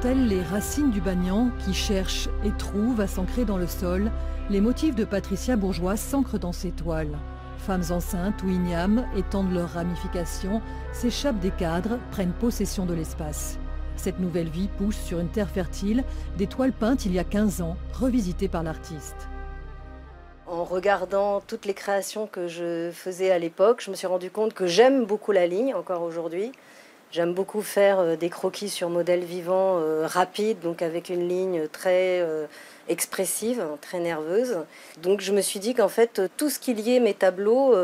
Telles les racines du banyan qui cherchent et trouvent à s'ancrer dans le sol, les motifs de Patricia Bourgeois s'ancrent dans ses toiles. Femmes enceintes ou ignames étendent leurs ramifications, s'échappent des cadres, prennent possession de l'espace. Cette nouvelle vie pousse sur une terre fertile, des toiles peintes il y a 15 ans, revisitées par l'artiste. En regardant toutes les créations que je faisais à l'époque, je me suis rendu compte que j'aime beaucoup la ligne, encore aujourd'hui. J'aime beaucoup faire des croquis sur modèle vivant rapide, donc avec une ligne très expressive, très nerveuse. Donc je me suis dit qu'en fait, tout ce qui liait mes tableaux,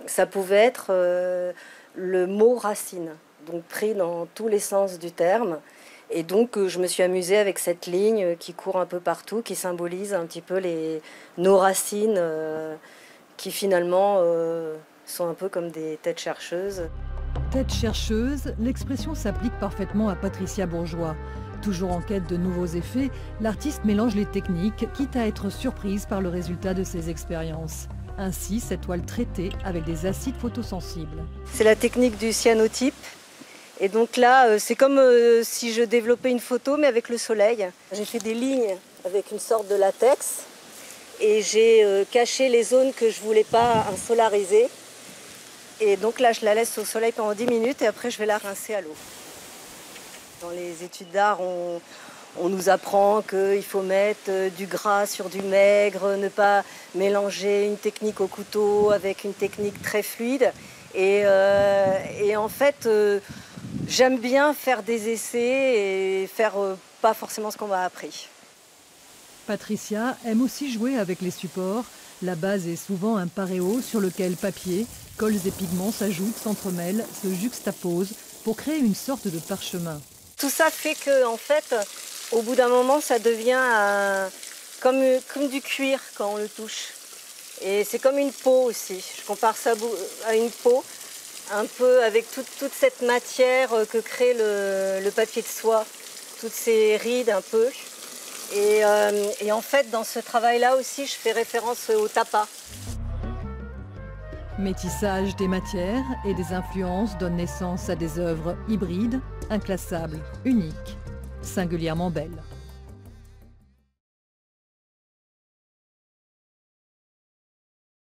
ça pouvait être le mot racine, donc pris dans tous les sens du terme. Et donc je me suis amusée avec cette ligne qui court un peu partout, qui symbolise un petit peu nos racines, qui finalement sont un peu comme des têtes chercheuses. Tête chercheuse, l'expression s'applique parfaitement à Patricia Bourgeois. Toujours en quête de nouveaux effets, l'artiste mélange les techniques, quitte à être surprise par le résultat de ses expériences. Ainsi, cette toile traitée avec des acides photosensibles. C'est la technique du cyanotype. Et donc là, c'est comme si je développais une photo, mais avec le soleil. J'ai fait des lignes avec une sorte de latex. Et j'ai caché les zones que je ne voulais pas insolariser. Et donc là, je la laisse au soleil pendant 10 minutes et après, je vais la rincer à l'eau. Dans les études d'art, on nous apprend qu'il faut mettre du gras sur du maigre, ne pas mélanger une technique au couteau avec une technique très fluide. Et en fait, j'aime bien faire des essais et faire pas forcément ce qu'on m'a appris. Patricia aime aussi jouer avec les supports. La base est souvent un paréo sur lequel papier, cols et pigments s'ajoutent, s'entremêlent, se juxtaposent pour créer une sorte de parchemin. Tout ça fait que, en fait, au bout d'un moment, ça devient comme du cuir quand on le touche. Et c'est comme une peau aussi. Je compare ça à une peau, un peu avec toute cette matière que crée le papier de soie, toutes ces rides un peu. Et en fait, dans ce travail-là aussi, je fais référence au tapas. Métissage des matières et des influences donne naissance à des œuvres hybrides, inclassables, uniques, singulièrement belles.